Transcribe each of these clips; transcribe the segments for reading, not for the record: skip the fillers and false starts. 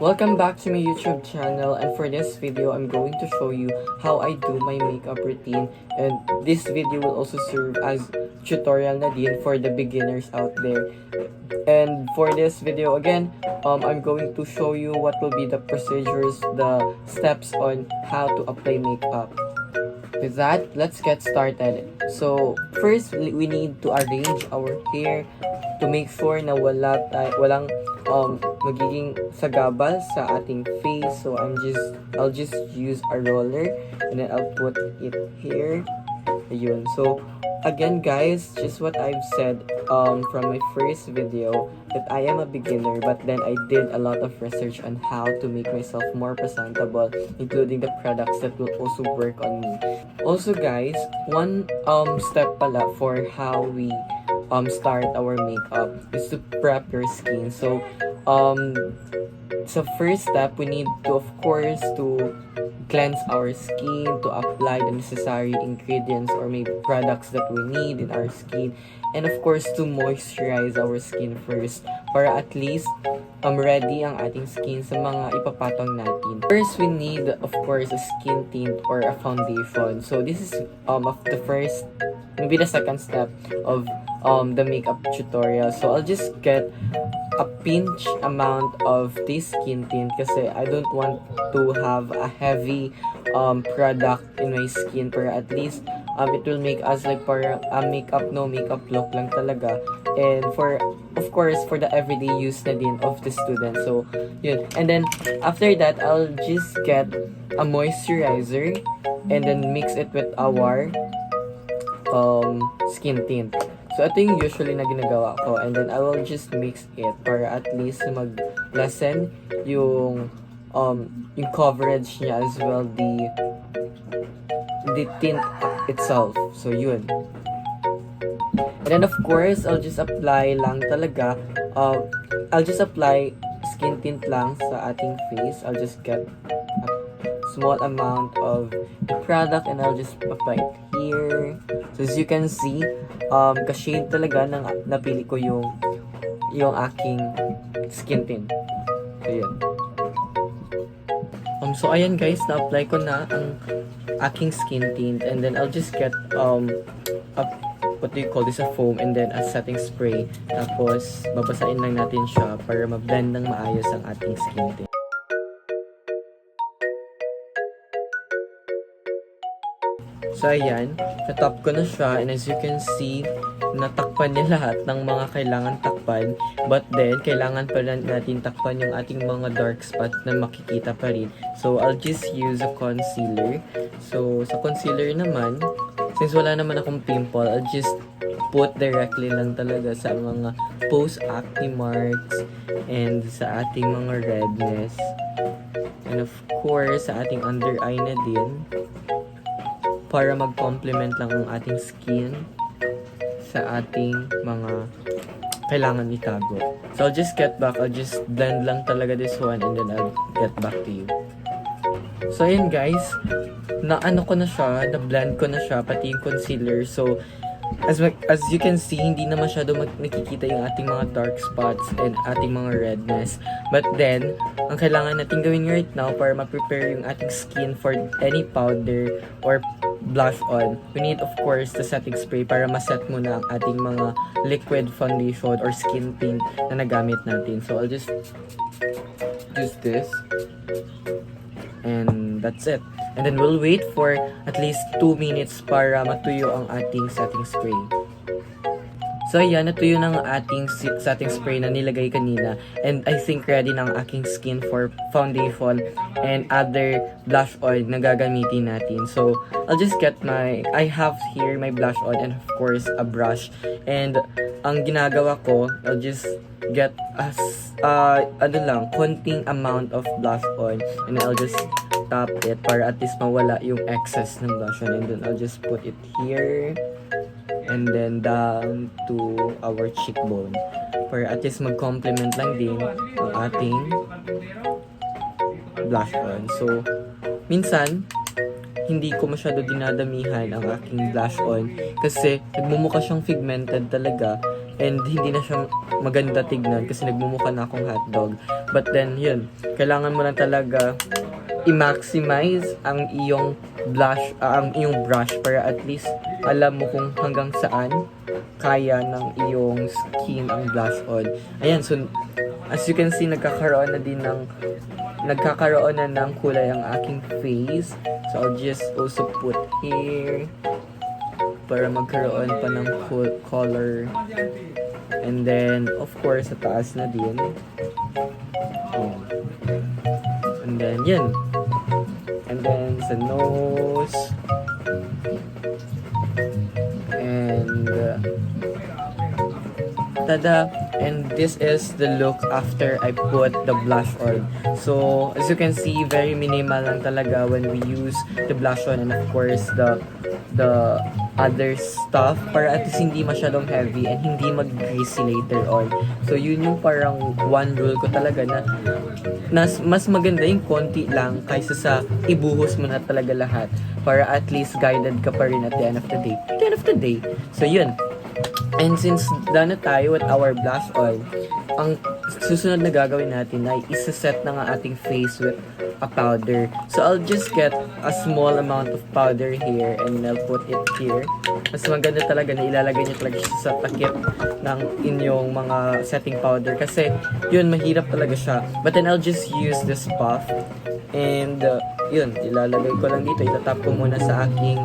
Welcome back to my YouTube channel, and for this video I'm going to show you how I do my makeup routine, and this video will also serve as tutorial na din for the beginners out there. And for this video again, I'm going to show you what will be the procedures, the steps on how to apply makeup. With that, let's get started. So first, we need to arrange our hair to make sure na walang magiging sagabal sa ating face. So I'll just use a roller and then I'll put it here. Ayun. So again guys, just what I've said from my first video, that I am a beginner, but then I did a lot of research on how to make myself more presentable, including the products that will also work on me. Also guys, one step pala for how we start our makeup is to prep your skin. So first step, we need to, of course, to cleanse our skin, to apply the necessary ingredients or maybe products that we need in our skin, and of course to moisturize our skin first para at least ready ang ating skin sa mga ipapatong natin. First, we need of course a skin tint or a foundation. So this is of the first, maybe the second step of the makeup tutorial. So I'll just get a pinch amount of this skin tint kasi I don't want to have a heavy product in my skin, para at least it will make us like para makeup no makeup look lang talaga, and for of course for the everyday use na din of the student. So yun, and then after that I'll just get a moisturizer and then mix it with our skin tint. So, ito yung usually na ginagawa ko. And then, I will just mix it para at least mag-lessen yung coverage niya, as well the tint itself. So, yun. And then, of course, I'll just apply lang talaga. I'll just apply skin tint lang sa ating face. I'll just get a small amount of the product and I'll just apply it here. So as you can see, ka-shade talaga ng napili ko yung aking skin tint. So yun. So ayan guys, na-apply ko na ang aking skin tint, and then I'll just get what do you call this, a foam, and then a setting spray. Tapos babasain lang natin siya para ma-blend ng maayos ang ating skin tint. So ayan, natap ko na siya, and as you can see, natakpan niya lahat ng mga kailangan takpan, but then kailangan pa natin takpan yung ating mga dark spots na makikita pa rin. So I'll just use a concealer. So sa concealer naman, since wala naman akong pimple, I'll just put directly lang talaga sa mga post-acne marks and sa ating mga redness, and of course sa ating under eye na din, para mag-complement lang ang ating skin sa ating mga kailangan itago. So I'll just get back, I'll just blend lang talaga this one, and then I'll get back to you. So ayun guys, na-ano ko na siya, na-blend ko na siya, pati yung concealer. So as you can see, hindi na masyado nakikita yung ating mga dark spots and ating mga redness. But then, ang kailangan natin gawin right now para ma-prepare yung ating skin for any powder or blush on, we need of course the setting spray para ma-set muna ang ating mga liquid foundation or skin tint na nagamit natin. So I'll just use this, and that's it. And then we'll wait for at least 2 minutes para matuyo ang ating setting spray. So ayan, natuyo ng ating setting spray na nilagay kanina, and I think ready na ang aking skin for foundation and other blush on na gagamitin natin. So I'll just get I have here my blush on and of course a brush, and ang ginagawa ko, I'll just get konting amount of blush on, and I'll just tap it para at least mawala yung excess ng blush on, and then I'll just put it here and then down to our cheekbone para at least mag-complement lang din ang ating blush on. So minsan hindi ko masyado dinadamihan ang aking blush on kasi nagmumukha siyang pigmented talaga. and hindi na siya maganda tignan kasi nagmumukha na akong hotdog. But then, yun, kailangan mo lang talaga i-maximize ang iyong blush, ang iyong brush para at least alam mo kung hanggang saan kaya ng iyong skin ang blush on. Ayan, so as you can see, nagkakaroon na ng kulay ang aking face. So I'll just also put here para magkaroon pa ng color. And then, of course, sa taas na din. Ayan. And then, yan. And then, sa nose. And, tada! And this is the look after I put the blush on. So, as you can see, very minimal lang talaga when we use the blush on, and of course, the other stuff para at least hindi masyadong heavy and hindi mag-greasy later on. So, yun yung parang one rule ko talaga na mas maganda yung konti lang kaysa sa ibuhos mo na talaga lahat para at least guided ka pa rin at the end of the day. At the end of the day. So, yun. And since done na tayo with our blush on, ang susunod na gagawin natin ay isa-set na nga ating face with a powder. So I'll just get a small amount of powder here and I'll put it here. Mas maganda talaga na ilalagay nyo talaga siya sa takip ng inyong mga setting powder kasi yun, mahirap talaga siya. But then I'll just use this puff and yun, ilalagay ko lang dito. Itatap ko muna sa aking,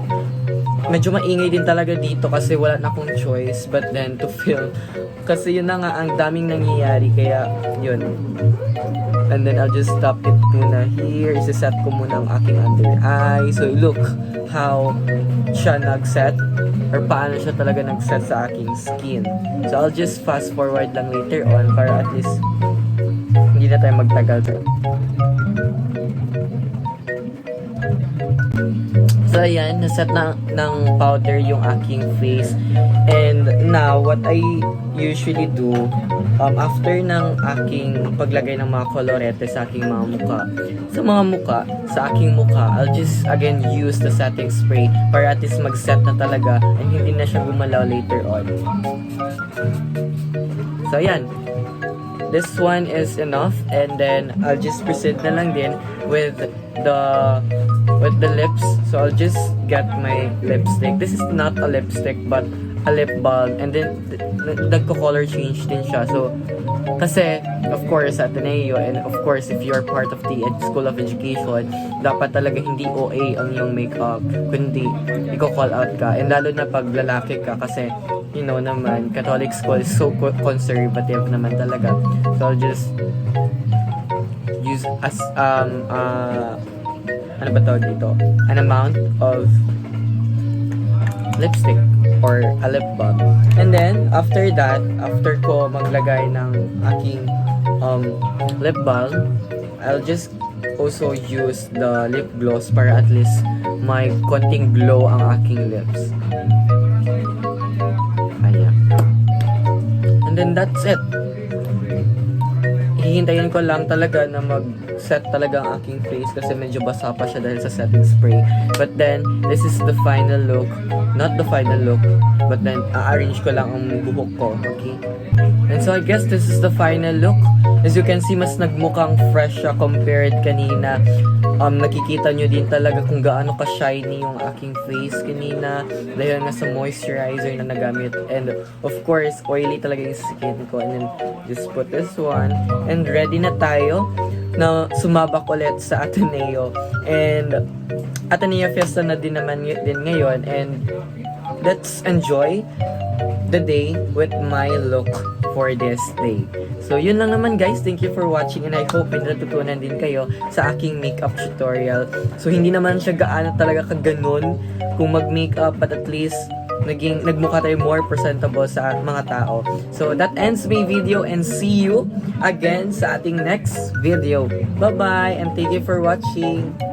medyo maingay din talaga dito kasi wala na akong choice but then to film kasi yun na nga, ang daming nangyayari kaya yun. And then I'll just stop it muna here. Isa-set ko muna ang aking under eye. So look how siya nag-set or paano siya talaga nag-set sa aking skin. So I'll just fast forward lang later on para at least hindi na tayo magtagal. So ayan, naset na ng powder yung aking face. And now, what I usually do, after ng aking paglagay ng mga kolorete sa aking mga mukha, sa aking mukha, I'll just again use the setting spray para at least mag-set na talaga and hindi na siya gumalaw later on. So ayan, this one is enough and then I'll just proceed na lang din with the lips. So I'll just get my lipstick. This is not a lipstick but a lip balm, and then nagko-color change din siya. So kasi of course sa Ateneo, and of course if you're part of the School of Education, dapat talaga hindi OA ang iyong makeup, kundi i-call out ka, and lalo na pag lalaki ka kasi you know naman, Catholic school is so conservative naman talaga. So I'll just use as ano ba tawag dito? An amount of lipstick or a lip balm. And then, after that, after ko maglagay ng aking lip balm, I'll just also use the lip gloss para at least may konting glow ang aking lips. Ayan. And then, that's it. Hihintayin ko lang talaga na mag-set talaga ang aking face kasi medyo basa pa siya dahil sa setting spray. But then, this is the final look. Not the final look, but then, a-arrange ko lang ang buhok ko, okay? And so, I guess this is the final look. As you can see, mas nagmukhang fresh siya compared kanina. Nakikita nyo din talaga kung gaano ka-shiny yung aking face kanina dahil nga sa moisturizer na nagamit. And of course, oily talaga yung skin ko. And then, just put this one. And ready na tayo na sumabak ulit sa Ateneo. And Ateneo Fiesta na din naman din ngayon. And let's enjoy the day with my look for this day. So, yun lang naman guys. Thank you for watching and I hope may natutunan din kayo sa aking makeup tutorial. So, hindi naman siya gaano talaga kaganon kung mag-makeup, but at least nagmukha tayo more presentable sa mga tao. So, that ends my video and see you again sa ating next video. Bye-bye and thank you for watching.